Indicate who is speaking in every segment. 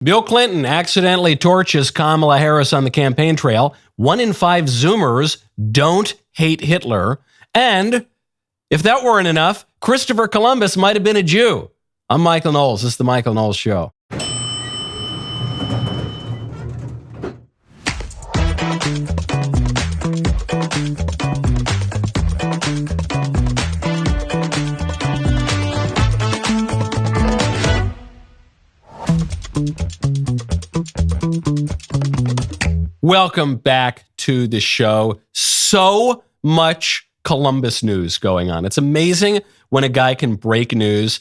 Speaker 1: Bill Clinton accidentally torches Kamala Harris on the campaign trail. 1 in 5 Zoomers don't hate Hitler. And if that weren't enough, Christopher Columbus might have been a Jew. I'm Michael Knowles. This is The Michael Knowles Show. Welcome back to the show. So much Columbus news going on. It's amazing when a guy can break news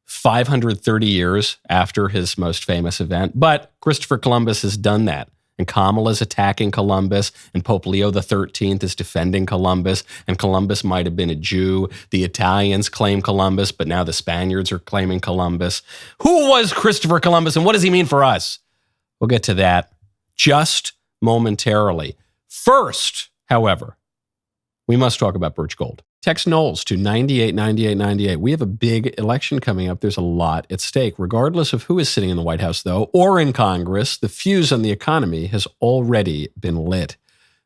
Speaker 1: 530 years after his most famous event. But Christopher Columbus has done that. And Kamala's attacking Columbus, and Pope Leo XIII is defending Columbus, and Columbus might have been a Jew. The Italians claim Columbus, but now the Spaniards are claiming Columbus. Who was Christopher Columbus, and what does he mean for us? We'll get to that just momentarily. First, however, we must talk about Birch Gold. Text Knowles to 989898. We have a big election coming up. There's a lot at stake. Regardless of who is sitting in the White House, though, or in Congress, the fuse on the economy has already been lit.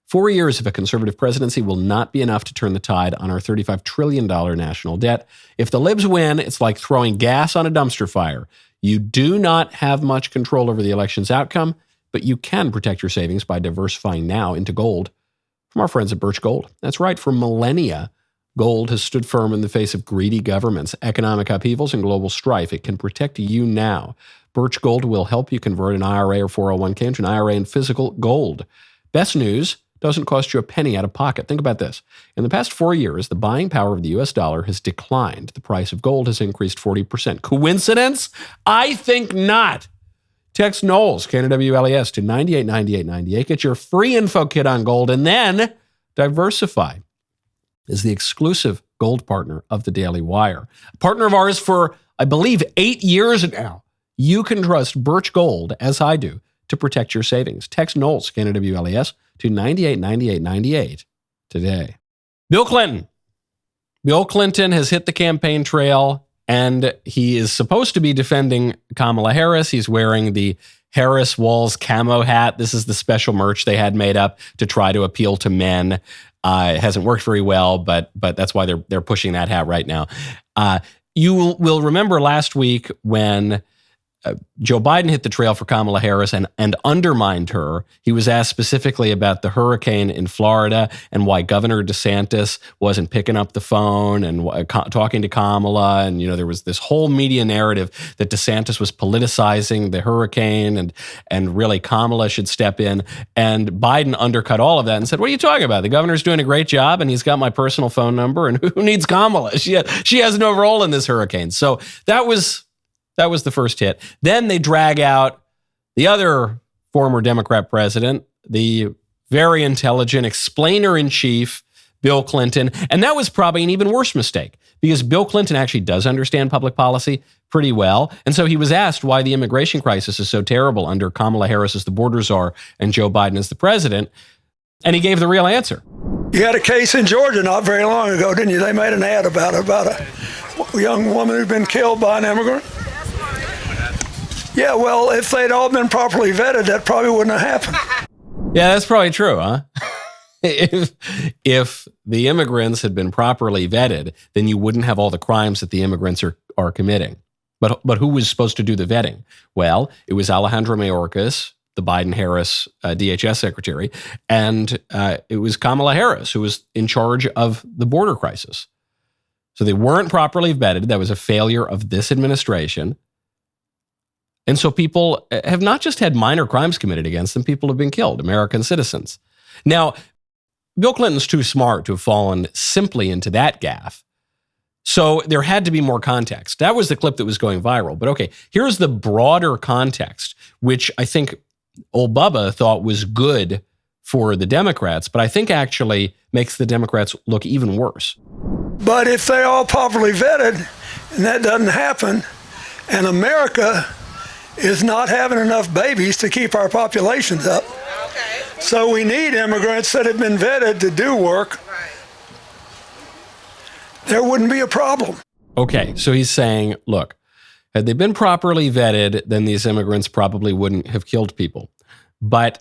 Speaker 1: 4 years of a conservative presidency will not be enough to turn the tide on our $35 trillion national debt. If the libs win, it's like throwing gas on a dumpster fire. You do not have much control over the election's outcome, but you can protect your savings by diversifying now into gold from our friends at Birch Gold. That's right, for millennia, gold has stood firm in the face of greedy governments, economic upheavals, and global strife. It can protect you now. Birch Gold will help you convert an IRA or 401k into an IRA in physical gold. Best news, doesn't cost you a penny out of pocket. Think about this. In the past 4 years, the buying power of the U.S. dollar has declined. The price of gold has increased 40%. Coincidence? I think not. Text Knowles, KNWLES, to 989898. Get your free info kit on gold, and then diversify. Is the exclusive gold partner of the Daily Wire. A partner of ours for, I believe, 8 years now. You can trust Birch Gold, as I do, to protect your savings. Text Knowles, KNWLES, to 989898 today. Bill Clinton. Bill Clinton has hit the campaign trail, and he is supposed to be defending Kamala Harris. He's wearing the Harris Walls camo hat. This is the special merch they had made up to try to appeal to men. It hasn't worked very well, but that's why they're pushing that hat right now. You will remember last week when Joe Biden hit the trail for Kamala Harris and undermined her. He was asked specifically about the hurricane in Florida and why Governor DeSantis wasn't picking up the phone and talking to Kamala. And, there was this whole media narrative that DeSantis was politicizing the hurricane and really Kamala should step in. And Biden undercut all of that and said, what are you talking about? The governor's doing a great job and he's got my personal phone number, and who needs Kamala? She has no role in this hurricane. So that was the first hit. Then they drag out the other former Democrat president, the very intelligent explainer-in-chief, Bill Clinton. And that was probably an even worse mistake because Bill Clinton actually does understand public policy pretty well. And so he was asked why the immigration crisis is so terrible under Kamala Harris as the border czar and Joe Biden as the president. And he gave the real answer.
Speaker 2: You had a case in Georgia not very long ago, didn't you? They made an ad about a young woman who'd been killed by an immigrant. Yeah, well, if they'd all been properly vetted, that probably wouldn't have happened.
Speaker 1: Yeah, that's probably true, huh? If the immigrants had been properly vetted, then you wouldn't have all the crimes that the immigrants are committing. But who was supposed to do the vetting? Well, it was Alejandro Mayorkas, the Biden-Harris DHS secretary, and it was Kamala Harris who was in charge of the border crisis. So they weren't properly vetted. That was a failure of this administration. And so people have not just had minor crimes committed against them, people have been killed, American citizens. Now, Bill Clinton's too smart to have fallen simply into that gaffe. So there had to be more context. That was the clip that was going viral. But okay, here's the broader context, which I think old Bubba thought was good for the Democrats, but I think actually makes the Democrats look even worse.
Speaker 2: But if they're all properly vetted, and that doesn't happen, and America is not having enough babies to keep our populations up. Okay. So we need immigrants that have been vetted to do work. Right. There wouldn't be a problem.
Speaker 1: Okay, so he's saying, look, Had they been properly vetted, then these immigrants probably wouldn't have killed people. But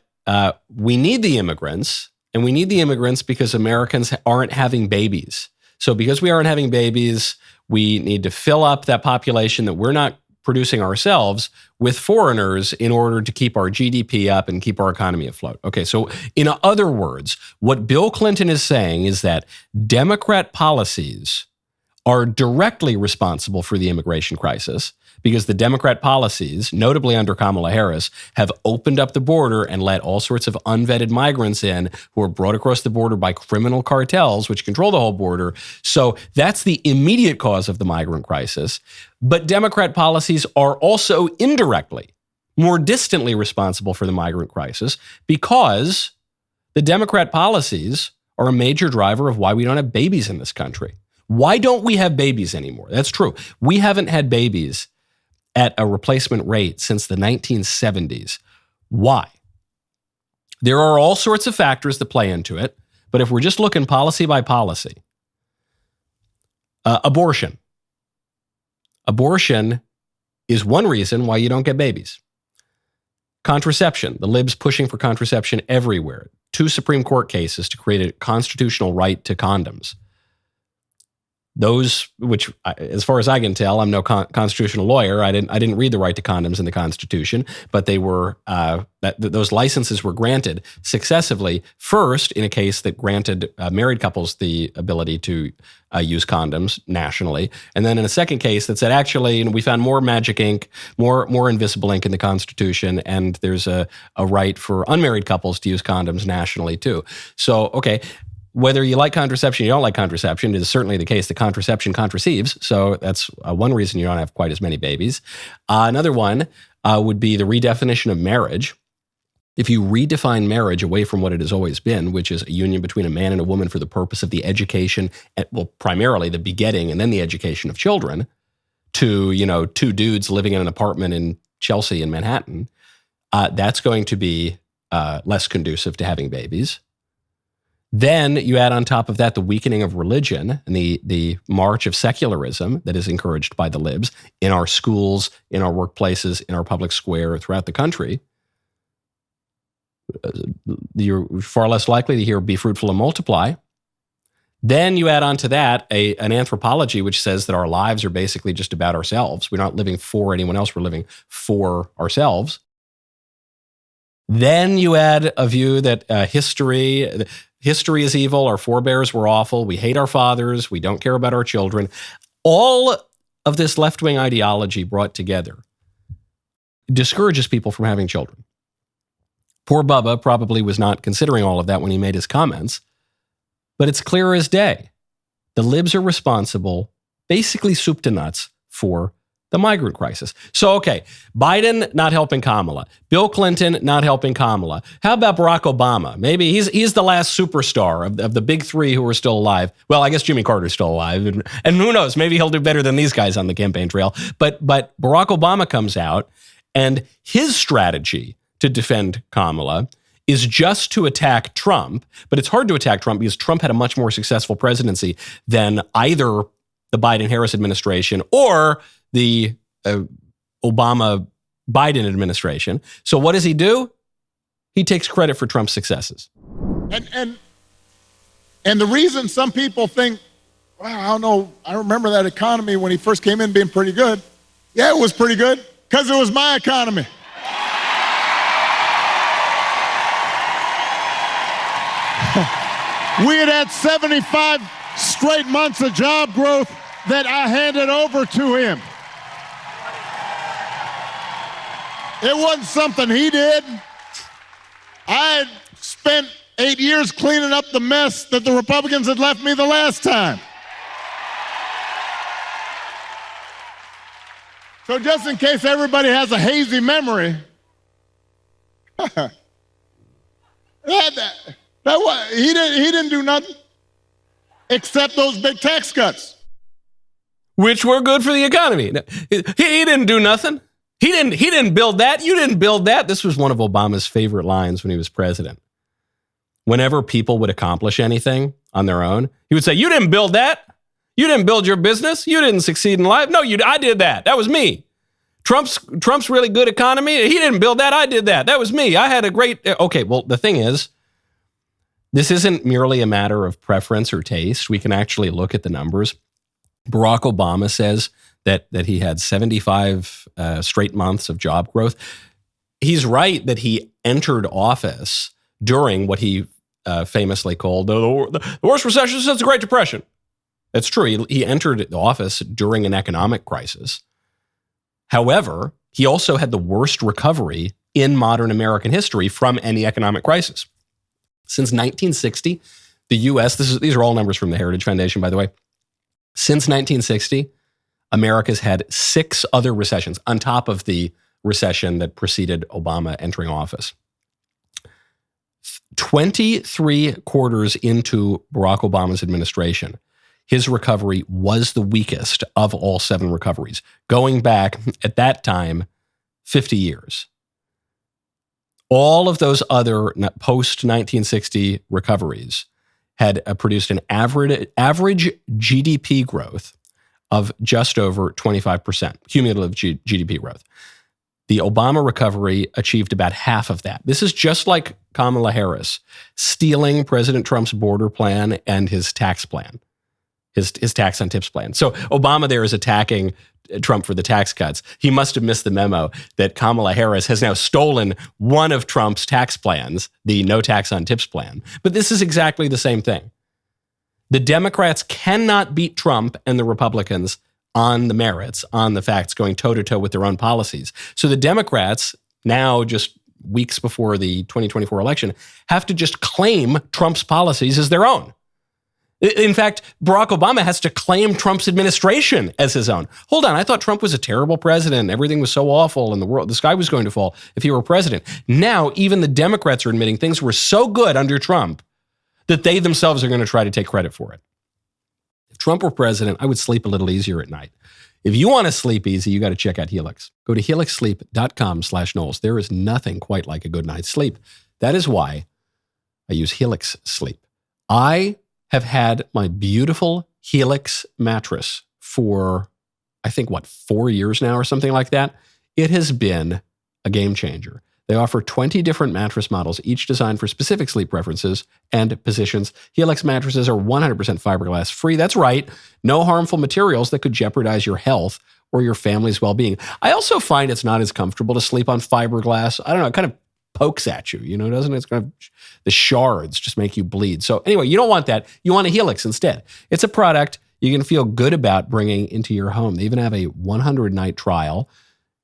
Speaker 1: we need the immigrants, and we need the immigrants because Americans aren't having babies. So because we aren't having babies, we need to fill up that population that we're not producing ourselves with foreigners in order to keep our GDP up and keep our economy afloat. Okay, so in other words, what Bill Clinton is saying is that Democrat policies are directly responsible for the immigration crisis because the Democrat policies, notably under Kamala Harris, have opened up the border and let all sorts of unvetted migrants in who are brought across the border by criminal cartels, which control the whole border. So that's the immediate cause of the migrant crisis. But Democrat policies are also indirectly, more distantly responsible for the migrant crisis because the Democrat policies are a major driver of why we don't have babies in this country. Why don't we have babies anymore? That's true. We haven't had babies at a replacement rate since the 1970s. Why? There are all sorts of factors that play into it, but if we're just looking policy by policy, abortion. Abortion is one reason why you don't get babies. Contraception. The libs pushing for contraception everywhere. 2 Supreme Court cases to create a constitutional right to condoms. Those, which, as far as I can tell, I'm no constitutional lawyer. I didn't read the right to condoms in the Constitution, but they were those licenses were granted successively. First, in a case that granted married couples the ability to use condoms nationally, and then in a second case that said, actually, we found more magic ink, more invisible ink in the Constitution, and there's a right for unmarried couples to use condoms nationally too. So, okay. Whether you like contraception, you don't like contraception, it is certainly the case that contraception contraceves. So that's one reason you don't have quite as many babies. Another one would be the redefinition of marriage. If you redefine marriage away from what it has always been, which is a union between a man and a woman for the purpose of the education, primarily the begetting and then the education of children, to, 2 dudes living in an apartment in Chelsea and Manhattan, that's going to be less conducive to having babies. Then you add on top of that the weakening of religion and the march of secularism that is encouraged by the libs in our schools, in our workplaces, in our public square throughout the country. You're far less likely to hear "be fruitful and multiply." Then you add on to that an anthropology which says that our lives are basically just about ourselves. We're not living for anyone else. We're living for ourselves. Then you add a view that history is evil, our forebears were awful, we hate our fathers, we don't care about our children. All of this left-wing ideology brought together discourages people from having children. Poor Bubba probably was not considering all of that when he made his comments, but it's clear as day. The libs are responsible, basically soup to nuts, for the migrant crisis. So, okay, Biden not helping Kamala. Bill Clinton not helping Kamala. How about Barack Obama? Maybe he's the last superstar of the big 3 who are still alive. Well, I guess Jimmy Carter's still alive. And who knows, maybe he'll do better than these guys on the campaign trail. But Barack Obama comes out, and his strategy to defend Kamala is just to attack Trump. But it's hard to attack Trump because Trump had a much more successful presidency than either the Biden-Harris administration or the Obama-Biden administration. So what does he do? He takes credit for Trump's successes.
Speaker 3: And the reason some people think, well, I don't know, I remember that economy when he first came in being pretty good. Yeah, it was pretty good because it was my economy. We had 75 straight months of job growth that I handed over to him. It wasn't something he did. I had spent 8 years cleaning up the mess that the Republicans had left me the last time. So just in case everybody has a hazy memory, he didn't do nothing except those big tax cuts.
Speaker 1: Which were good for the economy. He didn't do nothing. He didn't build that. You didn't build that. This was one of Obama's favorite lines when he was president. Whenever people would accomplish anything on their own, he would say, "You didn't build that. You didn't build your business. You didn't succeed in life. No, I did that. That was me." Trump's really good economy. He didn't build that. I did that. That was me. I had a great... Okay, well, the thing is, this isn't merely a matter of preference or taste. We can actually look at the numbers. Barack Obama says that he had 75 straight months of job growth. He's right that he entered office during what he famously called the worst recession since the Great Depression. That's true. He entered office during an economic crisis. However, he also had the worst recovery in modern American history from any economic crisis. Since 1960, the U.S., these are all numbers from the Heritage Foundation, by the way. Since 1960, America's had 6 other recessions on top of the recession that preceded Obama entering office. 23 quarters into Barack Obama's administration, his recovery was the weakest of all 7 recoveries, going back at that time 50 years. All of those other post-1960 recoveries had produced an average GDP growth of just over 25%, cumulative GDP growth. The Obama recovery achieved about half of that. This is just like Kamala Harris stealing President Trump's border plan and his tax plan, his tax on tips plan. So Obama there is attacking Trump for the tax cuts. He must have missed the memo that Kamala Harris has now stolen one of Trump's tax plans, the no tax on tips plan. But this is exactly the same thing. The Democrats cannot beat Trump and the Republicans on the merits, on the facts, going toe-to-toe with their own policies. So the Democrats, now just weeks before the 2024 election, have to just claim Trump's policies as their own. In fact, Barack Obama has to claim Trump's administration as his own. Hold on, I thought Trump was a terrible president. Everything was so awful and the sky was going to fall if he were president. Now, even the Democrats are admitting things were so good under Trump that they themselves are going to try to take credit for it. If Trump were president, I would sleep a little easier at night. If you want to sleep easy, you got to check out Helix. Go to helixsleep.com/Knowles. There is nothing quite like a good night's sleep. That is why I use Helix Sleep. I have had my beautiful Helix mattress for, I think, 4 years now or something like that. It has been a game changer. They offer 20 different mattress models, each designed for specific sleep preferences and positions. Helix mattresses are 100% fiberglass free. That's right. No harmful materials that could jeopardize your health or your family's well-being. I also find it's not as comfortable to sleep on fiberglass. I don't know, it kind of pokes at you, doesn't it? It's kind of, the shards just make you bleed. So anyway, you don't want that. You want a Helix instead. It's a product you can feel good about bringing into your home. They even have a 100-night trial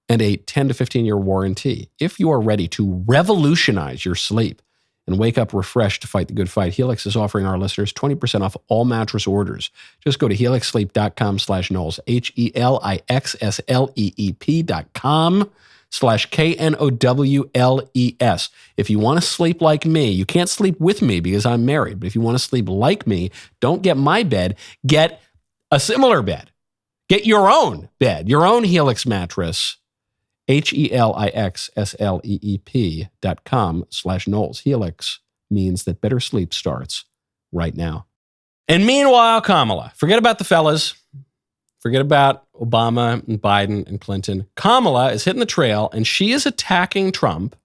Speaker 1: and a 10 to 15-year warranty. If you are ready to revolutionize your sleep and wake up refreshed to fight the good fight, Helix is offering our listeners 20% off all mattress orders. Just go to helixsleep.com/Knowles, HELIXSLEEP.com/KNOWLES. If you want to sleep like me, you can't sleep with me because I'm married, but if you want to sleep like me, don't get my bed, get a similar bed. Get your own bed, your own Helix mattress. HELIXSLEEP.com/Knowles. Helix means that better sleep starts right now. And meanwhile, Kamala, forget about the fellas. Forget about Obama and Biden and Clinton. Kamala is hitting the trail and she is attacking Trump,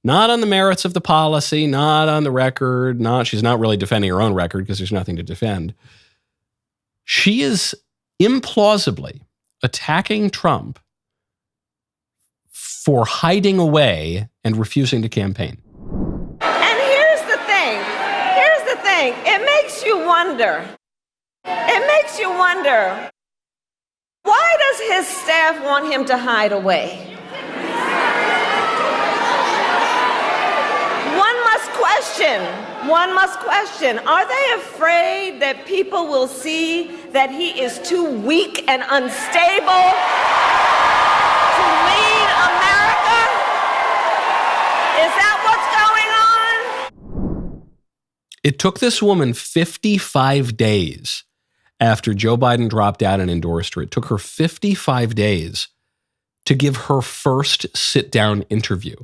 Speaker 1: not on the merits of the policy, not on the record. She's not really defending her own record because there's nothing to defend. She is implausibly attacking Trump for hiding away and refusing to campaign.
Speaker 4: And here's the thing. It makes you wonder. Why does his staff want him to hide away? One must question. Are they afraid that people will see that he is too weak and unstable to lead America? Is that what's going on?
Speaker 1: It took this woman 55 days after Joe Biden dropped out and endorsed her. It took her 55 days to give her first sit-down interview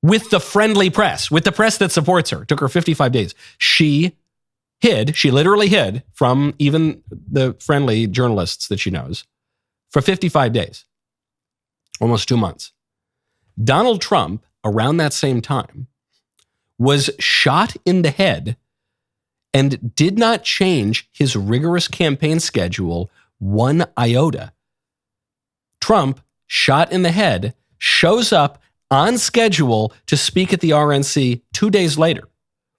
Speaker 1: with the friendly press, with the press that supports her. It took her 55 days. She literally hid from even the friendly journalists that she knows for 55 days, almost 2 months. Donald Trump, around that same time, was shot in the head and did not change his rigorous campaign schedule one iota. Trump, shot in the head, shows up on schedule to speak at the RNC 2 days later.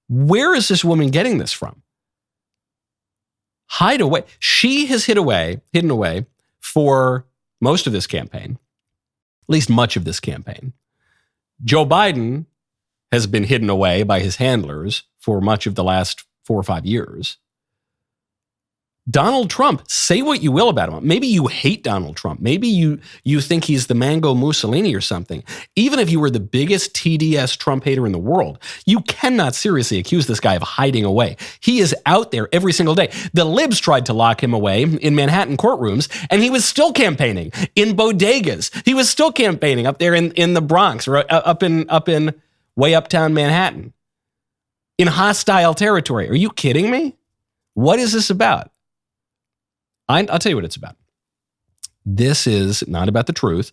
Speaker 1: Where is this woman getting this from? Hide away. She has hidden away for most of this campaign, at least much of this campaign. Joe Biden has been hidden away by his handlers for much of the last 4 or 5 years. Donald Trump, say what you will about him. Maybe you hate Donald Trump. Maybe you think he's the Mango Mussolini or something. Even if you were the biggest TDS Trump hater in the world, you cannot seriously accuse this guy of hiding away. He is out there every single day. The libs tried to lock him away in Manhattan courtrooms, and he was still campaigning in bodegas. He was still campaigning up there in the Bronx, or up in way uptown Manhattan, in hostile territory. Are you kidding me? What is this about? I'll tell you what it's about. This is not about the truth.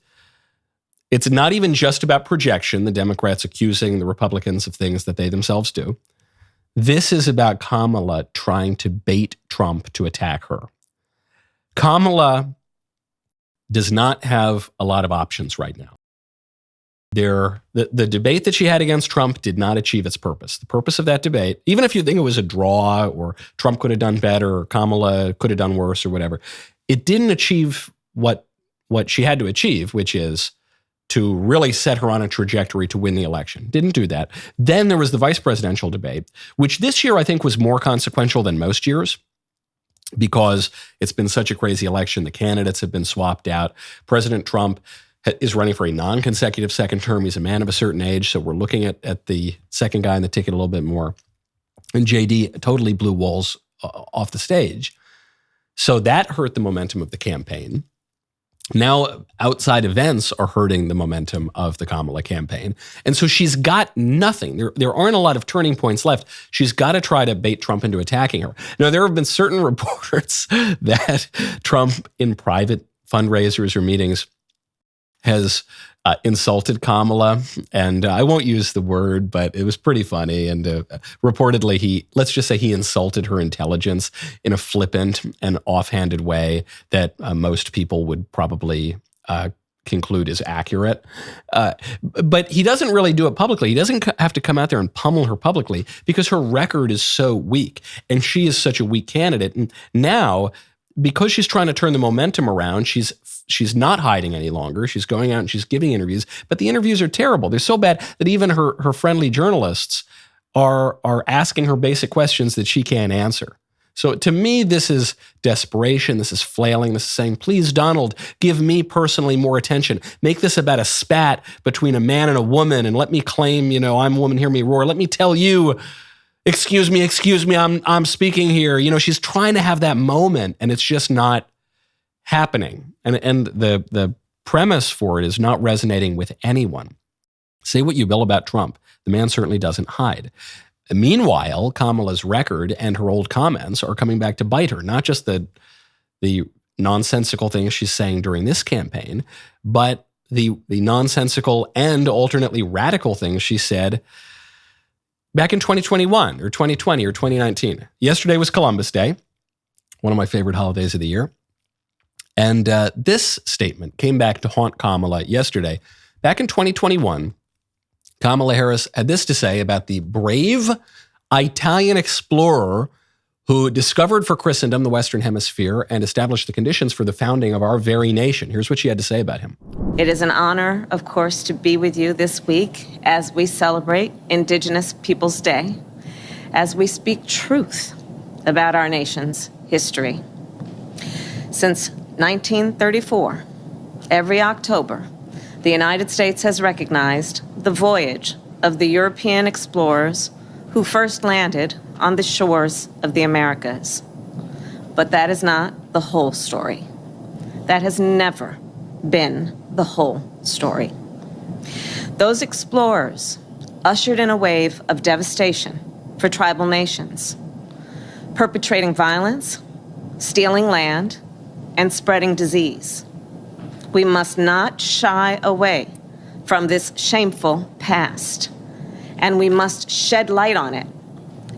Speaker 1: It's not even just about projection, the Democrats accusing the Republicans of things that they themselves do. This is about Kamala trying to bait Trump to attack her. Kamala does not have a lot of options right now. The debate that she had against Trump did not achieve its purpose. The purpose of that debate, even if you think it was a draw or Trump could have done better or Kamala could have done worse or whatever, it didn't achieve what she had to achieve, which is to really set her on a trajectory to win the election. Didn't do that. Then there was the vice presidential debate, which this year I think was more consequential than most years because it's been such a crazy election. The candidates have been swapped out. President Trump is running for a non-consecutive second term. He's a man of a certain age, so we're looking at the second guy on the ticket a little bit more. And JD totally blew walls off the stage. So that hurt the momentum of the campaign. Now outside events are hurting the momentum of the Kamala campaign. And so she's got nothing. There aren't a lot of turning points left. She's got to try to bait Trump into attacking her. Now, there have been certain reports that Trump in private fundraisers or meetings has insulted Kamala, and I won't use the word, but it was pretty funny. And reportedly, let's just say he insulted her intelligence in a flippant and offhanded way that most people would probably conclude is accurate. But he doesn't really do it publicly. He doesn't have to come out there and pummel her publicly because her record is so weak, and she is such a weak candidate. And now, because she's trying to turn the momentum around, she's not hiding any longer. She's going out and she's giving interviews, but the interviews are terrible. They're so bad that even her friendly journalists are asking her basic questions that she can't answer. So to me, this is desperation. This is flailing. This is saying, please, Donald, give me personally more attention. Make this about a spat between a man and a woman, and let me claim, I'm a woman, hear me roar. Let me tell you, excuse me, I'm speaking here. She's trying to have that moment, and it's just not happening. And the premise for it is not resonating with anyone. Say what you will about Trump. The man certainly doesn't hide. Meanwhile, Kamala's record and her old comments are coming back to bite her. Not just the nonsensical things she's saying during this campaign, but the nonsensical and alternately radical things she said back in 2021 or 2020 or 2019. Yesterday was Columbus Day, one of my favorite holidays of the year. And this statement came back to haunt Kamala yesterday. Back in 2021, Kamala Harris had this to say about the brave Italian explorer who discovered for Christendom the Western Hemisphere and established the conditions for the founding of our very nation. Here's what she had to say about him.
Speaker 4: It is an honor, of course, to be with you this week as we celebrate Indigenous Peoples Day, as we speak truth about our nation's history. Since 1934, every October, the United States has recognized the voyage of the European explorers who first landed on the shores of the Americas. But that is not the whole story. That has never been the whole story. Those explorers ushered in a wave of devastation for tribal nations, perpetrating violence, stealing land, and spreading disease. We must not shy away from this shameful past, and we must shed light on it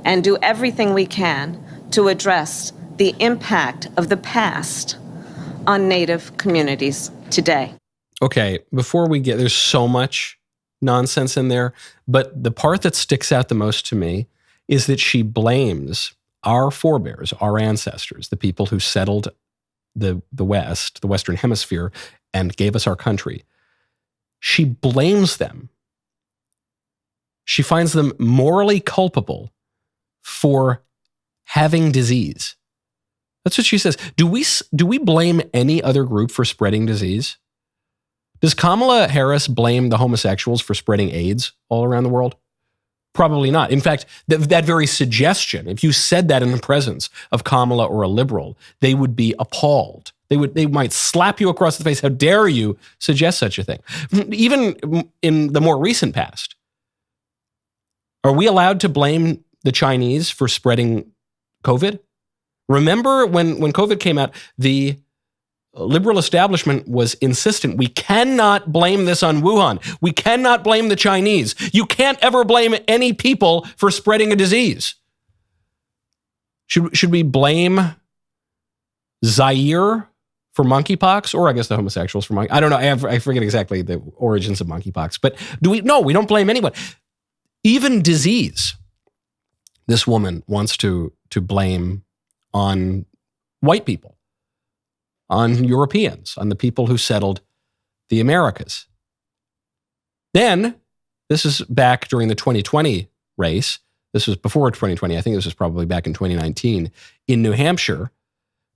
Speaker 4: and do everything we can to address the impact of the past on Native communities today.
Speaker 1: Okay, before we get, there's so much nonsense in there, but the part that sticks out the most to me is that she blames our forebears, our ancestors, the people who settled the West, the Western Hemisphere, and gave us our country. She blames them. She finds them morally culpable for having disease. That's what she says. Do we blame any other group for spreading disease? Does Kamala Harris blame the homosexuals for spreading AIDS all around the world? Probably not. In fact, that very suggestion, if you said that in the presence of Kamala or a liberal, they would be appalled. They might slap you across the face. How dare you suggest such a thing? Even in the more recent past, are we allowed to blame the Chinese for spreading COVID? Remember when COVID came out, the liberal establishment was insistent, we cannot blame this on Wuhan. We cannot blame the Chinese. You can't ever blame any people for spreading a disease. Should we blame Zaire for monkeypox? Or I guess the homosexuals for monkeypox. I don't know. I forget exactly the origins of monkeypox. But no, we don't blame anyone. Even disease, this woman wants to blame on white people, on Europeans, on the people who settled the Americas. Then, this is back during the 2020 race. This was before 2020. I think this was probably back in 2019. In New Hampshire,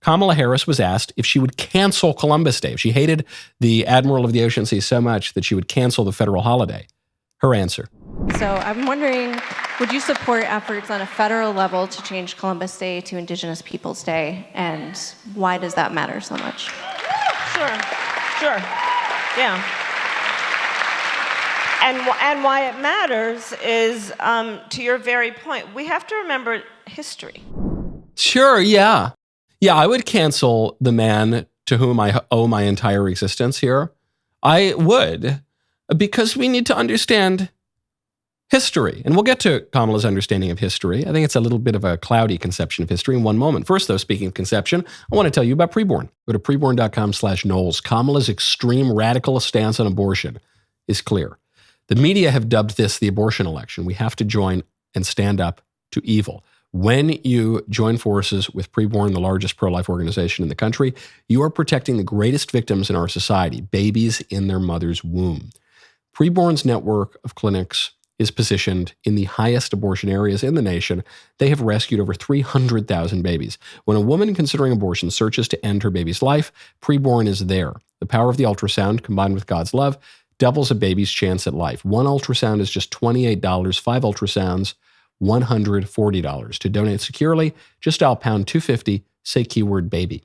Speaker 1: Kamala Harris was asked if she would cancel Columbus Day. If she hated the Admiral of the Ocean Seas so much that she would cancel the federal holiday. Her answer.
Speaker 5: So I'm wondering, would you support efforts on a federal level to change Columbus Day to Indigenous Peoples Day? And why does that matter so much?
Speaker 4: Sure. Yeah. And why it matters is, to your very point, we have to remember history.
Speaker 1: Sure, yeah. Yeah, I would cancel the man to whom I owe my entire existence here. I would, because we need to understand history. And we'll get to Kamala's understanding of history. I think it's a little bit of a cloudy conception of history in one moment. First, though, speaking of conception, I want to tell you about preborn. Go to preborn.com/Knowles. Kamala's extreme radical stance on abortion is clear. The media have dubbed this the abortion election. We have to join and stand up to evil. When you join forces with Preborn, the largest pro-life organization in the country, you are protecting the greatest victims in our society, babies in their mother's womb. Preborn's network of clinics is positioned in the highest abortion areas in the nation. They have rescued over 300,000 babies. When a woman considering abortion searches to end her baby's life, Preborn is there. The power of the ultrasound, combined with God's love, doubles a baby's chance at life. One ultrasound is just $28. 5 ultrasounds, $140. To donate securely, just dial pound 250, say keyword baby.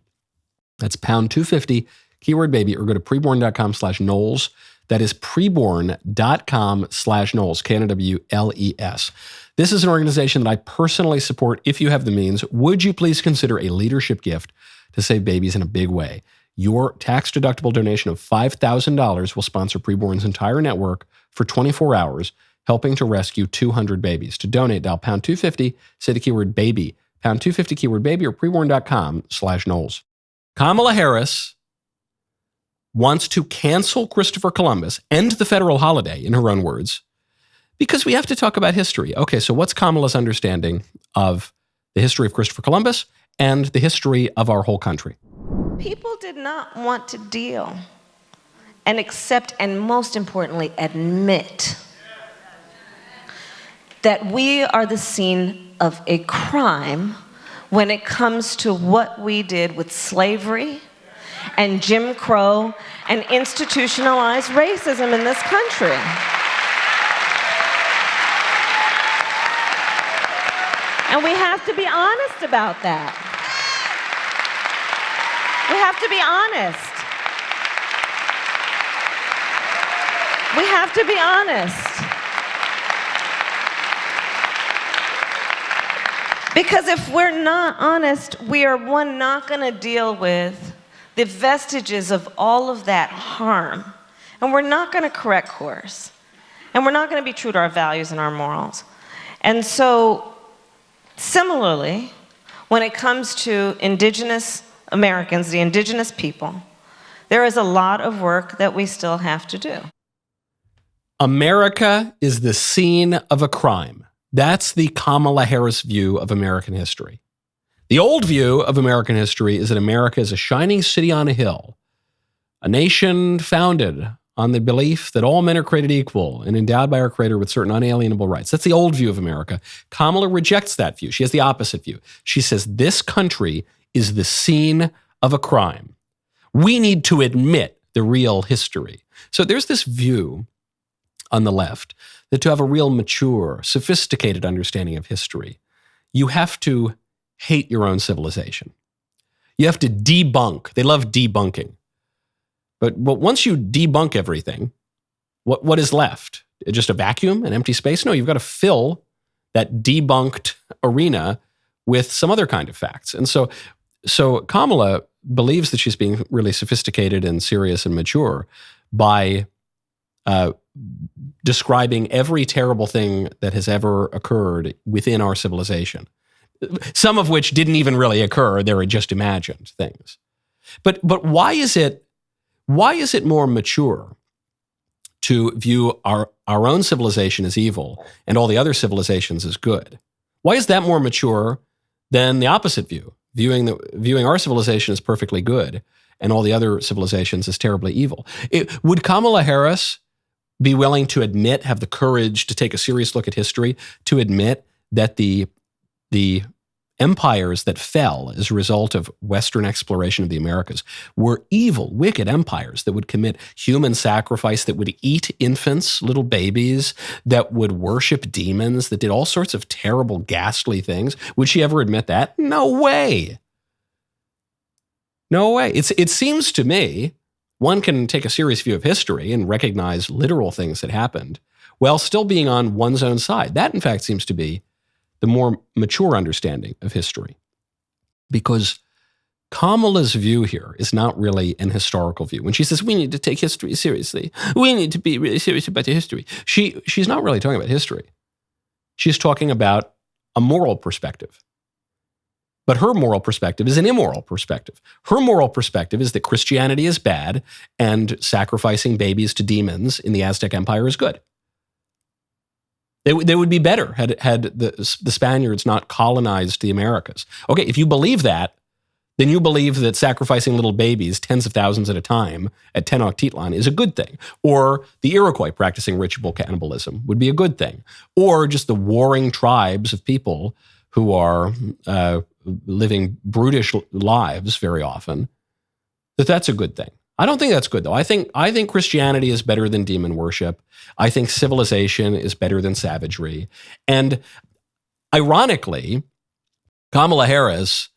Speaker 1: That's pound 250, keyword baby, or go to preborn.com/Knowles. That is preborn.com/Knowles, Knowles. This is an organization that I personally support. If you have the means, would you please consider a leadership gift to save babies in a big way? Your tax-deductible donation of $5,000 will sponsor Preborn's entire network for 24 hours, helping to rescue 200 babies. To donate, dial pound 250, say the keyword baby, pound 250 keyword baby, or preborn.com/Knowles. Kamala Harris wants to cancel Christopher Columbus, end the federal holiday, in her own words, because we have to talk about history. Okay, so what's Kamala's understanding of the history of Christopher Columbus and the history of our whole country?
Speaker 4: People did not want to deal and accept, and most importantly, admit that we are the scene of a crime when it comes to what we did with slavery and Jim Crow and institutionalized racism in this country. And we have to be honest about that. We have to be honest. We have to be honest. Because if we're not honest, we are, one, not going to deal with the the vestiges of all of that harm. And we're not going to correct course. And we're not going to be true to our values and our morals. And so, similarly, when it comes to indigenous Americans, the indigenous people, there is a lot of work that we still have to do.
Speaker 1: America is the scene of a crime. That's the Kamala Harris view of American history. The old view of American history is that America is a shining city on a hill, a nation founded on the belief that all men are created equal and endowed by our Creator with certain unalienable rights. That's the old view of America. Kamala rejects that view. She has the opposite view. She says this country is the scene of a crime. We need to admit the real history. So there's this view on the left that to have a real mature, sophisticated understanding of history, you have to hate your own civilization. You have to debunk. They love debunking. But once you debunk everything, what is left? Just a vacuum, an empty space? No, you've got to fill that debunked arena with some other kind of facts. And so Kamala believes that she's being really sophisticated and serious and mature by describing every terrible thing that has ever occurred within our civilization. Some of which didn't even really occur. They were just imagined things. But why is it more mature to view our own civilization as evil and all the other civilizations as good? Why is that more mature than the opposite view, viewing our civilization as perfectly good and all the other civilizations as terribly evil? Would Kamala Harris be willing to admit, have the courage to take a serious look at history, to admit that the empires that fell as a result of Western exploration of the Americas were evil, wicked empires that would commit human sacrifice, that would eat infants, little babies, that would worship demons, that did all sorts of terrible, ghastly things? Would she ever admit that? No way. No way. It seems to me one can take a serious view of history and recognize literal things that happened while still being on one's own side. That, in fact, seems to be the more mature understanding of history. Because Kamala's view here is not really an historical view. When she says, we need to take history seriously, we need to be really serious about the history, she's not really talking about history. She's talking about a moral perspective. But her moral perspective is an immoral perspective. Her moral perspective is that Christianity is bad and sacrificing babies to demons in the Aztec Empire is good. They would be better had the Spaniards not colonized the Americas. Okay, if you believe that, then you believe that sacrificing little babies, tens of thousands at a time, at Tenochtitlan is a good thing. Or the Iroquois practicing ritual cannibalism would be a good thing. Or just the warring tribes of people who are living brutish lives very often, that's a good thing. I don't think that's good, though. I think Christianity is better than demon worship. I think civilization is better than savagery. And ironically, Kamala Harris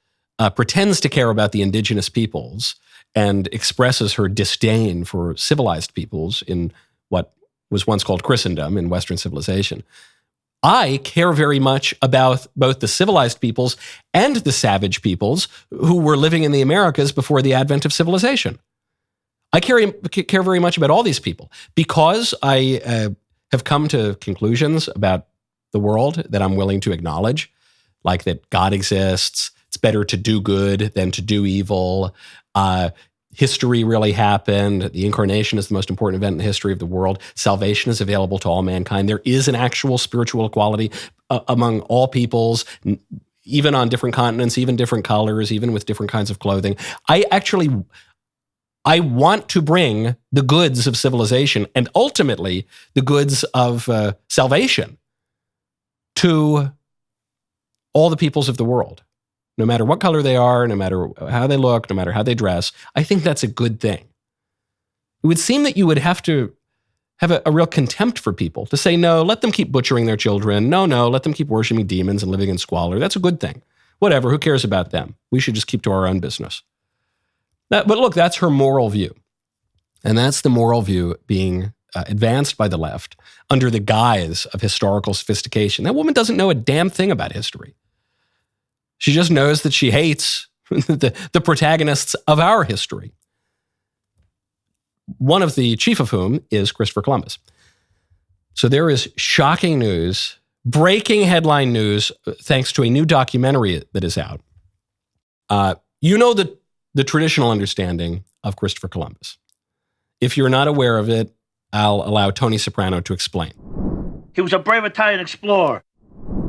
Speaker 1: pretends to care about the indigenous peoples and expresses her disdain for civilized peoples in what was once called Christendom in Western civilization. I care very much about both the civilized peoples and the savage peoples who were living in the Americas before the advent of civilization. I care very much about all these people because I have come to conclusions about the world that I'm willing to acknowledge, like that God exists. It's better to do good than to do evil. History really happened. The incarnation is the most important event in the history of the world. Salvation is available to all mankind. There is an actual spiritual equality among all peoples, even on different continents, even different colors, even with different kinds of clothing. I want to bring the goods of civilization and ultimately the goods of salvation to all the peoples of the world, no matter what color they are, no matter how they look, no matter how they dress. I think that's a good thing. It would seem that you would have to have a real contempt for people to say, no, let them keep butchering their children. No, let them keep worshiping demons and living in squalor. That's a good thing. Whatever, who cares about them? We should just keep to our own business. But look, that's her moral view. And that's the moral view being advanced by the left under the guise of historical sophistication. That woman doesn't know a damn thing about history. She just knows that she hates the protagonists of our history. One of the chief of whom is Christopher Columbus. So there is shocking news, breaking headline news, thanks to a new documentary that is out. You know the traditional understanding of Christopher Columbus. If you're not aware of it, I'll allow Tony Soprano to explain.
Speaker 6: He was a brave Italian explorer.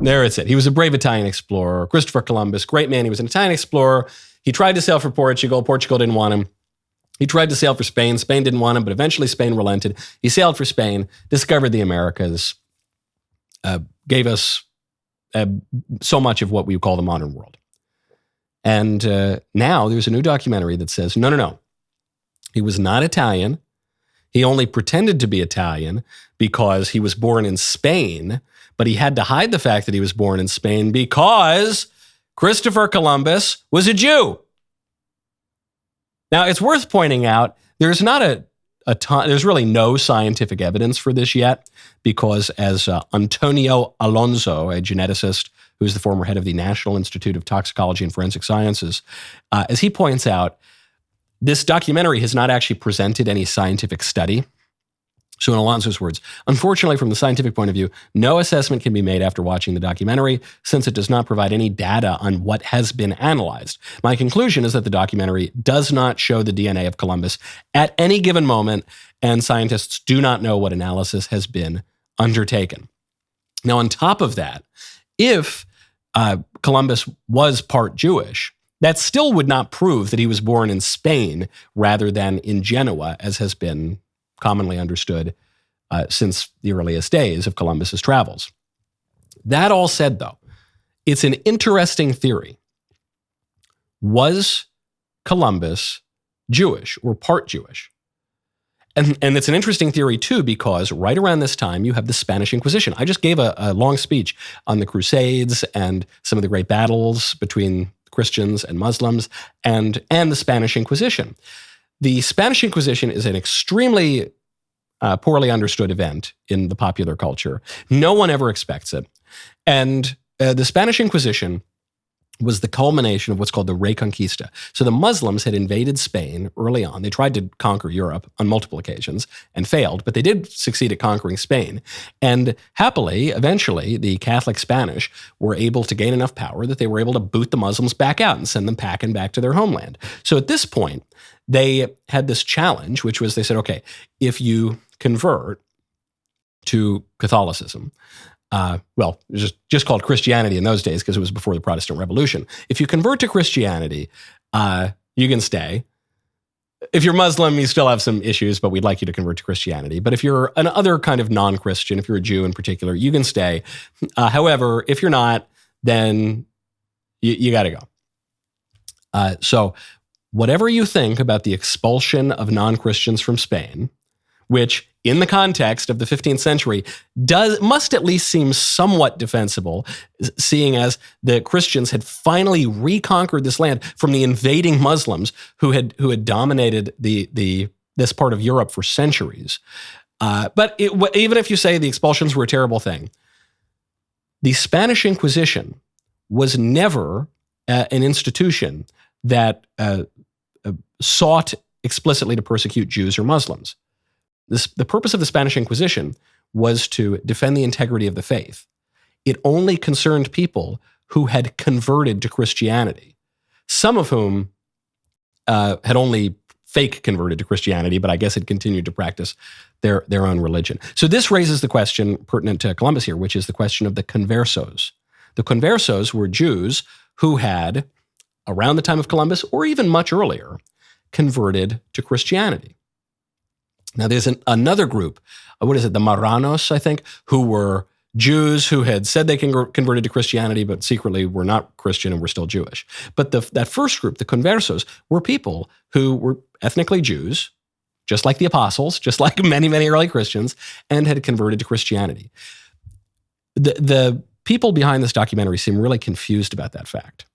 Speaker 1: There it's it. He was a brave Italian explorer. Christopher Columbus, great man. He was an Italian explorer. He tried to sail for Portugal. Portugal didn't want him. He tried to sail for Spain. Spain didn't want him, but eventually Spain relented. He sailed for Spain, discovered the Americas, gave us so much of what we call the modern world. And now there's a new documentary that says, no. He was not Italian. He only pretended to be Italian because he was born in Spain, but he had to hide the fact that he was born in Spain because Christopher Columbus was a Jew. Now, it's worth pointing out, there's not a ton, there's really no scientific evidence for this yet, because as Antonio Alonso, a geneticist who's the former head of the National Institute of Toxicology and Forensic Sciences, as he points out, this documentary has not actually presented any scientific study. So in Alonso's words, unfortunately, from the scientific point of view, no assessment can be made after watching the documentary, since it does not provide any data on what has been analyzed. My conclusion is that the documentary does not show the DNA of Columbus at any given moment, and scientists do not know what analysis has been undertaken. Now, on top of that, if Columbus was part Jewish, that still would not prove that he was born in Spain rather than in Genoa, as has been commonly understood since the earliest days of Columbus's travels. That all said, though, it's an interesting theory. Was Columbus Jewish or part Jewish? And it's an interesting theory, too, because right around this time, you have the Spanish Inquisition. I just gave a long speech on the Crusades and some of the great battles between Christians and Muslims and the Spanish Inquisition. The Spanish Inquisition is an extremely poorly understood event in the popular culture. No one ever expects it. And the Spanish Inquisition was the culmination of what's called the Reconquista. So the Muslims had invaded Spain early on. They tried to conquer Europe on multiple occasions and failed, but they did succeed at conquering Spain. And happily, eventually, the Catholic Spanish were able to gain enough power that they were able to boot the Muslims back out and send them packing back to their homeland. So at this point, they had this challenge, which was they said, okay, if you convert to Catholicism, well, it was just called Christianity in those days because it was before the Protestant Revolution. If you convert to Christianity, you can stay. If you're Muslim, you still have some issues, but we'd like you to convert to Christianity. But if you're an other kind of non-Christian, if you're a Jew in particular, you can stay. However, if you're not, then you got to go. So whatever you think about the expulsion of non-Christians from Spain, which in the context of the 15th century must at least seem somewhat defensible, seeing as the Christians had finally reconquered this land from the invading Muslims who had dominated this part of Europe for centuries. But even if you say the expulsions were a terrible thing, the Spanish Inquisition was never an institution that sought explicitly to persecute Jews or Muslims. The purpose of the Spanish Inquisition was to defend the integrity of the faith. It only concerned people who had converted to Christianity, some of whom had only fake converted to Christianity, but I guess had continued to practice their own religion. So this raises the question pertinent to Columbus here, which is the question of the conversos. The conversos were Jews who had, around the time of Columbus, or even much earlier, converted to Christianity. Now, there's another group, the Marranos, I think, who were Jews who had said they converted to Christianity, but secretly were not Christian and were still Jewish. But that first group, the conversos, were people who were ethnically Jews, just like the apostles, just like many, many early Christians, and had converted to Christianity. The people behind this documentary seem really confused about that fact,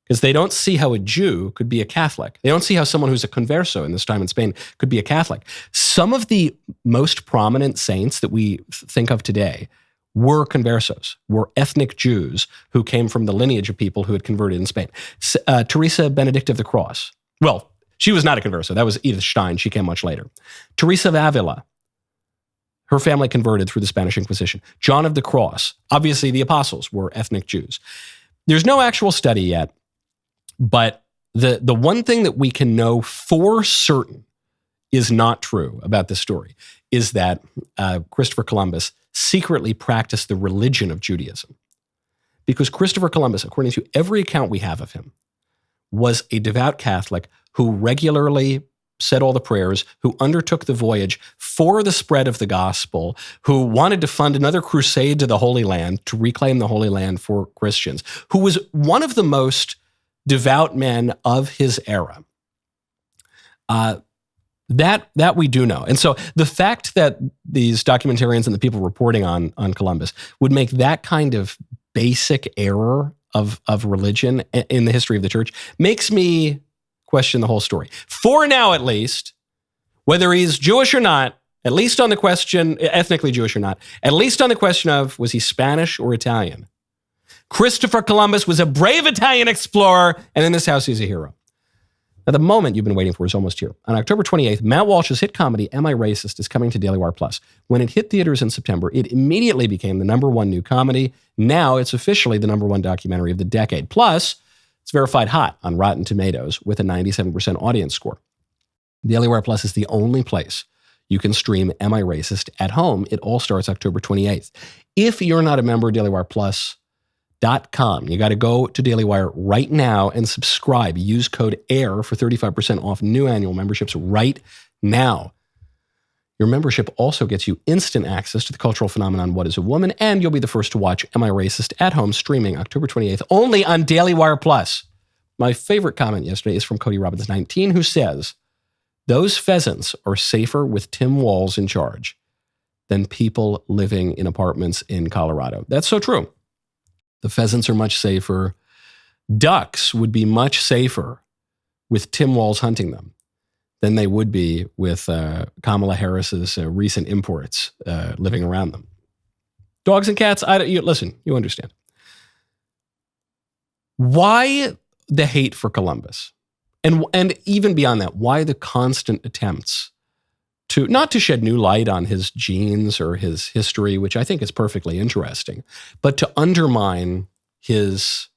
Speaker 1: because they don't see how a Jew could be a Catholic. They don't see how someone who's a converso in this time in Spain could be a Catholic. Some of the most prominent saints that we think of today were conversos, were ethnic Jews who came from the lineage of people who had converted in Spain. Teresa Benedict of the Cross. Well, she was not a converso. That was Edith Stein. She came much later. Teresa of Avila. Her family converted through the Spanish Inquisition. John of the Cross. Obviously, the apostles were ethnic Jews. There's no actual study yet, but the one thing that we can know for certain is not true about this story is that Christopher Columbus secretly practiced the religion of Judaism. Because Christopher Columbus, according to every account we have of him, was a devout Catholic who regularly said all the prayers, who undertook the voyage for the spread of the gospel, who wanted to fund another crusade to the Holy Land, to reclaim the Holy Land for Christians, who was one of the most devout men of his era. That we do know. And so the fact that these documentarians and the people reporting on Columbus would make that kind of basic error of religion in the history of the church makes me question the whole story. For now, at least, whether he's Jewish or not, at least on the question, ethnically Jewish or not, at least on the question of, was he Spanish or Italian? Christopher Columbus was a brave Italian explorer, and in this house, he's a hero. Now, the moment you've been waiting for is almost here. On October 28th, Matt Walsh's hit comedy, Am I Racist?, is coming to DailyWire Plus. When it hit theaters in September, it immediately became the #1 new comedy. Now it's officially the #1 documentary of the decade. Plus, it's verified hot on Rotten Tomatoes with a 97% audience score. DailyWire Plus is the only place you can stream Am I Racist at home. It all starts October 28th. If you're not a member of DailyWire Plus, you got to go to DailyWire right now and subscribe. Use code AIR for 35% off new annual memberships right now. Your membership also gets you instant access to the cultural phenomenon What is a Woman, and you'll be the first to watch Am I Racist at home streaming October 28th only on DailyWire Plus. My favorite comment yesterday is from Cody Robbins 19, who says, those pheasants are safer with Tim Walz in charge than people living in apartments in Colorado. That's so true. The pheasants are much safer. Ducks would be much safer with Tim Walz hunting them than they would be with Kamala Harris's recent imports living around them. Dogs and cats, listen, you understand. Why the hate for Columbus? And even beyond that, why the constant attempts to not to shed new light on his genes or his history, which I think is perfectly interesting, but to undermine his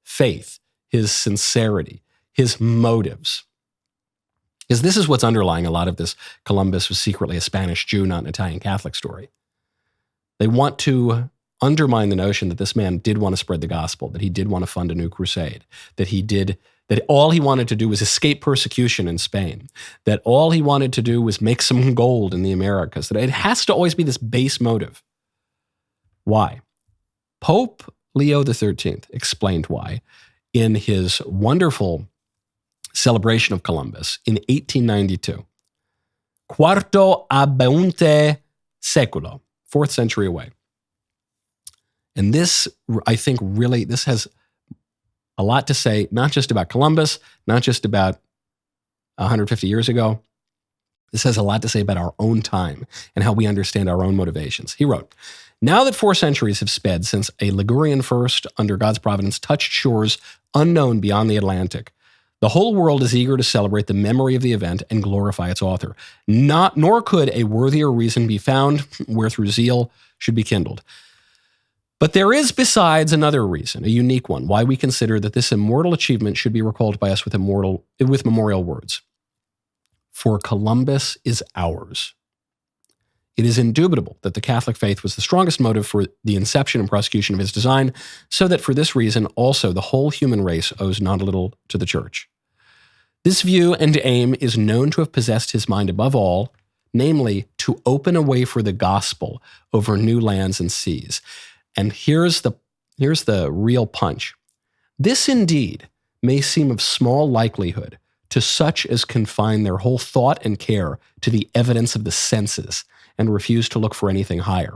Speaker 1: faith, his sincerity, his motives. Because this is what's underlying a lot of this Columbus was secretly a Spanish Jew, not an Italian Catholic story. They want to undermine the notion that this man did want to spread the gospel, that he did want to fund a new crusade, that all he wanted to do was escape persecution in Spain, that all he wanted to do was make some gold in the Americas, that it has to always be this base motive. Why? Pope Leo XIII explained why in his wonderful celebration of Columbus in 1892. Quarto abbaunte seculo, 4th century away. And this, I think, really, this has a lot to say, not just about Columbus, not just about 150 years ago. This has a lot to say about our own time and how we understand our own motivations. He wrote, now that 4 centuries have sped since a Ligurian first, under God's providence, touched shores unknown beyond the Atlantic, the whole world is eager to celebrate the memory of the event and glorify its author. Nor could a worthier reason be found wherethrough zeal should be kindled. But there is, besides, another reason, a unique one, why we consider that this immortal achievement should be recalled by us with memorial words. For Columbus is ours. It is indubitable that the Catholic faith was the strongest motive for the inception and prosecution of his design, so that for this reason also the whole human race owes not a little to the Church. This view and aim is known to have possessed his mind above all, namely, to open a way for the gospel over new lands and seas. And here's the real punch. This indeed may seem of small likelihood to such as confine their whole thought and care to the evidence of the senses and refuse to look for anything higher.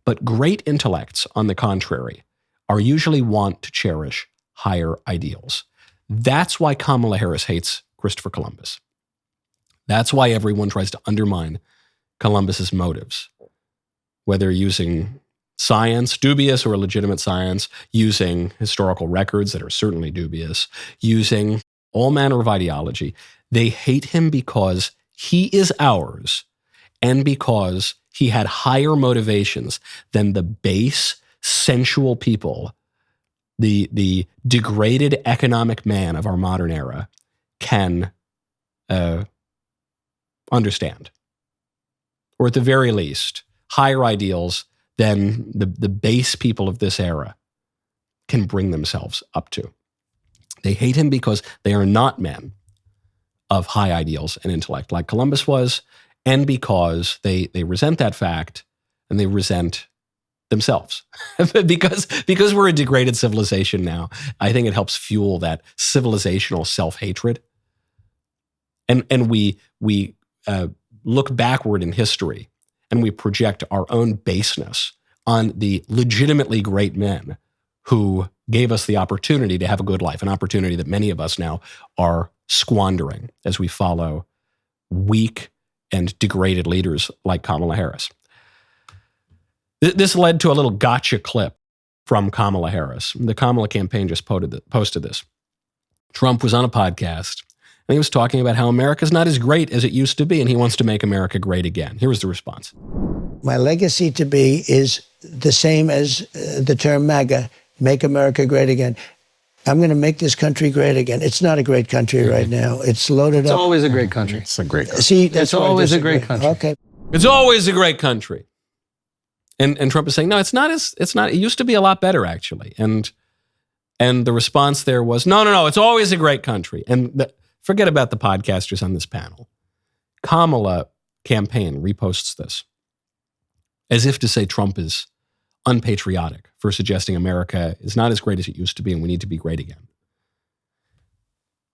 Speaker 1: But great intellects, on the contrary, are usually wont to cherish higher ideals. That's why Kamala Harris hates Christopher Columbus. That's why everyone tries to undermine Columbus's motives, whether using science, dubious or legitimate science, using historical records that are certainly dubious, using all manner of ideology. They hate him because he is ours and because he had higher motivations than the base, sensual people, the degraded economic man of our modern era can understand. Or at the very least, higher ideals than the base people of this era can bring themselves up to. They hate him because they are not men of high ideals and intellect like Columbus was, and because they resent that fact and they resent themselves. because we're a degraded civilization now, I think it helps fuel that civilizational self-hatred. And we look backward in history and we project our own baseness on the legitimately great men who gave us the opportunity to have a good life, an opportunity that many of us now are squandering as we follow weak and degraded leaders like Kamala Harris. This led to a little gotcha clip from Kamala Harris. The Kamala campaign just posted this. Trump was on a podcast and he was talking about how America's not as great as it used to be and he wants to make America great again. Here was the response.
Speaker 7: My legacy to be is the same as the term MAGA, make America great again. I'm going to make this country great again. It's not a great country right now. It's loaded up.
Speaker 8: It's always a great country.
Speaker 9: It's a great country.
Speaker 7: See, that's
Speaker 8: It's always a great country.
Speaker 7: Okay.
Speaker 1: It's always a great country. And Trump is saying, no, it's not. It used to be a lot better, actually. And the response there was, no, it's always a great country. And forget about the podcasters on this panel. Kamala campaign reposts this as if to say Trump is unpatriotic for suggesting America is not as great as it used to be and we need to be great again.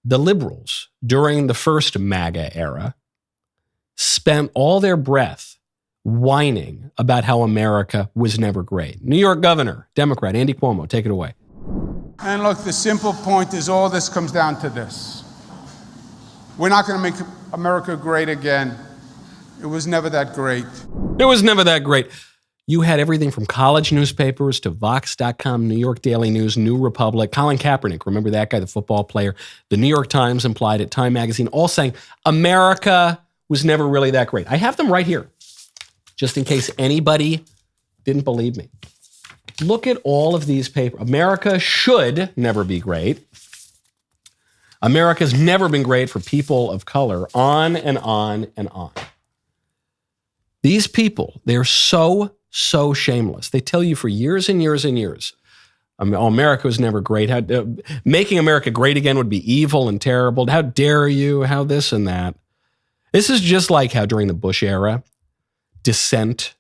Speaker 1: The liberals, during the first MAGA era, spent all their breath whining about how America was never great. New York governor, Democrat, Andy Cuomo, take it away.
Speaker 10: And look, the simple point is all this comes down to this. We're not going to make America great again. It was never that great.
Speaker 1: It was never that great. You had everything from college newspapers to Vox.com, New York Daily News, New Republic, Colin Kaepernick, remember that guy, the football player, the New York Times implied it, Time Magazine, all saying America was never really that great. I have them right here, just in case anybody didn't believe me. Look at all of these papers. America should never be great. America's never been great for people of color, on and on and on. These people, they're so shameless. They tell you for years and years and years, America was never great. Making America great again would be evil and terrible. How dare you? How this and that. This is just like how during the Bush era, dissent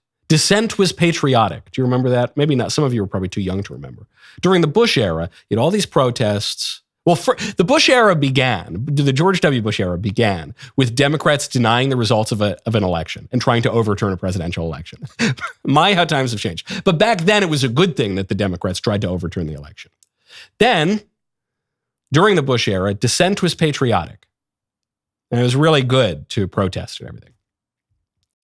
Speaker 1: was patriotic. Do you remember that? Maybe not. Some of you are probably too young to remember. During the Bush era, you had all these protests. Well, the Bush era began, the George W. Bush era began with Democrats denying the results of an election and trying to overturn a presidential election. My, how times have changed. But back then, it was a good thing that the Democrats tried to overturn the election. Then, during the Bush era, dissent was patriotic. And it was really good to protest and everything.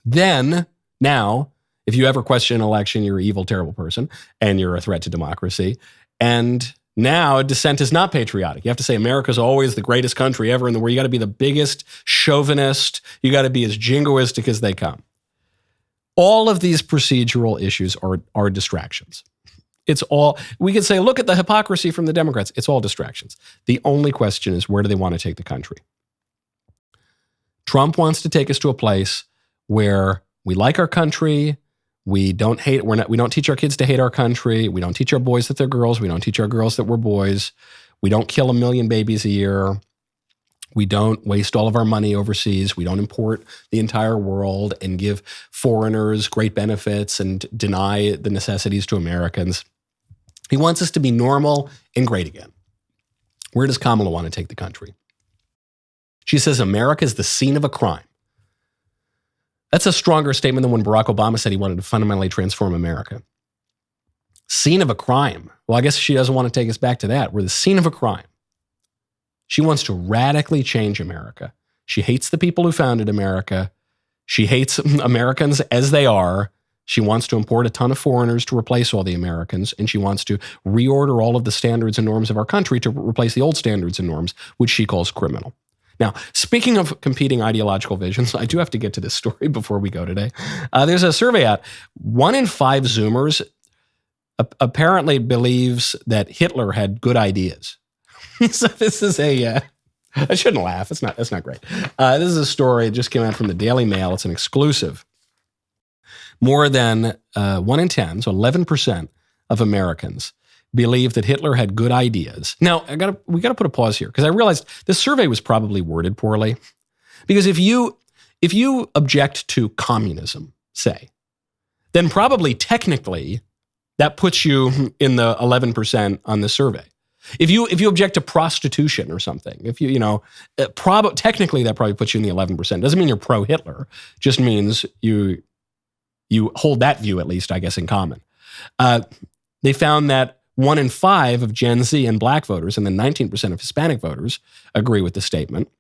Speaker 1: Then, now, if you ever question an election, you're an evil, terrible person, and you're a threat to democracy. And now, dissent is not patriotic. You have to say America's always the greatest country ever in the world. You got to be the biggest chauvinist. You got to be as jingoistic as they come. All of these procedural issues are distractions. It's all, we could say, look at the hypocrisy from the Democrats. It's all distractions. The only question is, where do they want to take the country? Trump wants to take us to a place where we like our country. We don't hate. We don't teach our kids to hate our country. We don't teach our boys that they're girls. We don't teach our girls that we're boys. We don't kill 1 million babies a year. We don't waste all of our money overseas. We don't import the entire world and give foreigners great benefits and deny the necessities to Americans. He wants us to be normal and great again. Where does Kamala want to take the country? She says America is the scene of a crime. That's a stronger statement than when Barack Obama said he wanted to fundamentally transform America. Scene of a crime. Well, I guess she doesn't want to take us back to that. We're the scene of a crime. She wants to radically change America. She hates the people who founded America. She hates Americans as they are. She wants to import a ton of foreigners to replace all the Americans, and she wants to reorder all of the standards and norms of our country to replace the old standards and norms, which she calls criminal. Now, speaking of competing ideological visions, I do have to get to this story before we go today. There's a survey out. 1 in 5 Zoomers apparently believes that Hitler had good ideas. So this is I shouldn't laugh. That's not great. This is a story that just came out from the Daily Mail. It's an exclusive. More than 1 in 10, so 11% of Americans believe that Hitler had good ideas. Now, we got to put a pause here because I realized this survey was probably worded poorly. Because if you object to communism, say, then probably technically that puts you in the 11% on the survey. If you object to prostitution or something, technically that probably puts you in the 11%. Doesn't mean you're pro-Hitler. Just means you hold that view, at least, I guess, in common. They found that 1 in 5 of Gen Z and black voters and then 19% of Hispanic voters agree with the statement.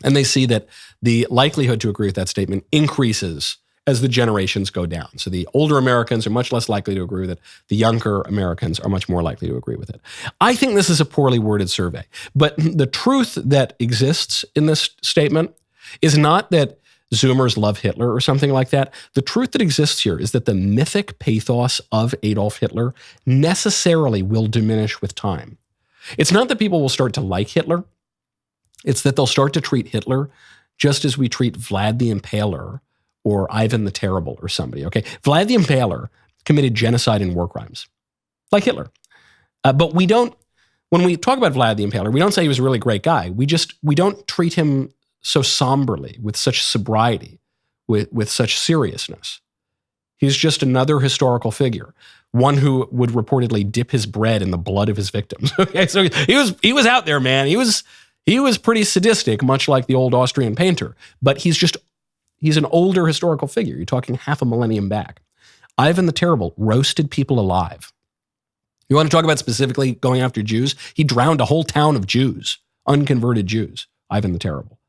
Speaker 1: And they see that the likelihood to agree with that statement increases as the generations go down. So the older Americans are much less likely to agree with it. The younger Americans are much more likely to agree with it. I think this is a poorly worded survey. But the truth that exists in this statement is not that Zoomers love Hitler or something like that. The truth that exists here is that the mythic pathos of Adolf Hitler necessarily will diminish with time. It's not that people will start to like Hitler. It's that they'll start to treat Hitler just as we treat Vlad the Impaler or Ivan the Terrible or somebody, okay? Vlad the Impaler committed genocide and war crimes, like Hitler. But we don't, when we talk about Vlad the Impaler, we don't say he was a really great guy. We don't treat him so somberly, with such sobriety, with such seriousness. He's just another historical figure, one who would reportedly dip his bread in the blood of his victims. Okay, so he was out there, man. He was pretty sadistic, much like the old Austrian painter. But he's an older historical figure. You're talking half a millennium back. Ivan the Terrible roasted people alive. You want to talk about specifically going after Jews? He drowned a whole town of Jews, unconverted Jews, Ivan the Terrible.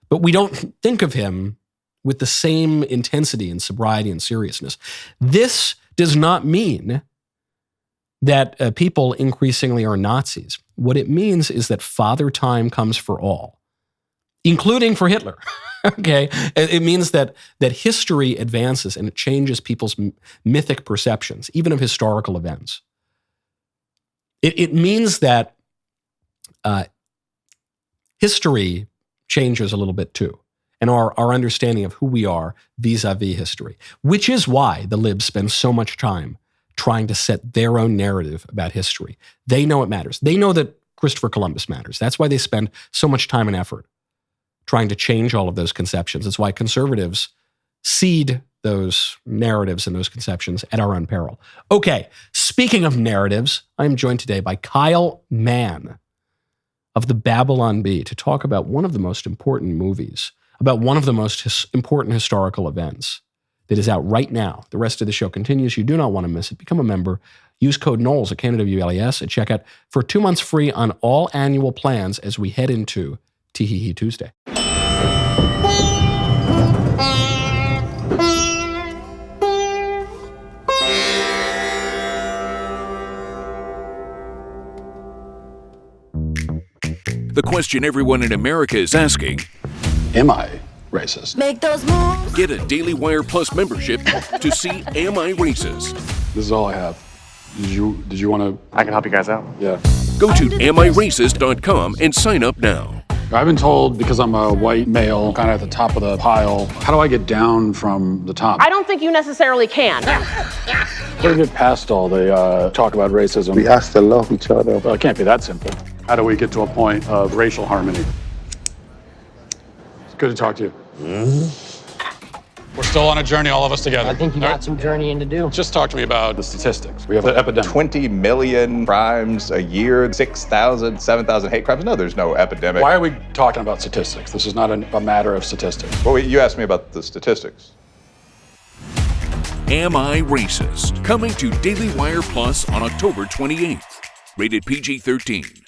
Speaker 1: But we don't think of him with the same intensity and sobriety and seriousness. This does not mean that people increasingly are Nazis. What it means is that father time comes for all, including for Hitler. Okay? It means that history advances and it changes people's mythic perceptions, even of historical events. It means that history changes a little bit too, and our understanding of who we are vis-a-vis history, which is why the libs spend so much time trying to set their own narrative about history. They know it matters. They know that Christopher Columbus matters. That's why they spend so much time and effort trying to change all of those conceptions. It's why conservatives cede those narratives and those conceptions at our own peril. Okay, speaking of narratives, I'm joined today by Kyle Mann of the Babylon Bee to talk about one of the most important movies, about one of the most important historical events that is out right now. The rest of the show continues. You do not want to miss it. Become a member. Use code Knowles at KNWLES at checkout for 2 months free on all annual plans as we head into Tee Tuesday.
Speaker 9: The question everyone in America is asking,
Speaker 11: am I racist?
Speaker 12: Make those moves.
Speaker 9: Get a DailyWire Plus membership to see Am I Racist?
Speaker 11: This is all I have. Did you want to?
Speaker 13: I can help you guys out.
Speaker 11: Yeah.
Speaker 9: Go to AmIRacist.com and sign up now.
Speaker 11: I've been told because I'm a white male, kind of at the top of the pile, how do I get down from the top?
Speaker 12: I don't think you necessarily can.
Speaker 11: How do we get past all the talk about racism?
Speaker 14: We have to love each other.
Speaker 11: Well, it can't be that simple. How do we get to a point of racial harmony? It's good to talk to you. We're still on a journey, all of us together.
Speaker 15: I think you got some journeying to do.
Speaker 11: Just talk to me about the statistics. We have an epidemic.
Speaker 16: 20 million crimes a year, 6,000, 7,000 hate crimes. No, there's no epidemic.
Speaker 11: Why are we talking about statistics? This is not a matter of statistics.
Speaker 16: Well, you asked me about the statistics.
Speaker 9: Am I Racist? Coming to Daily Wire Plus on October 28th. Rated PG-13.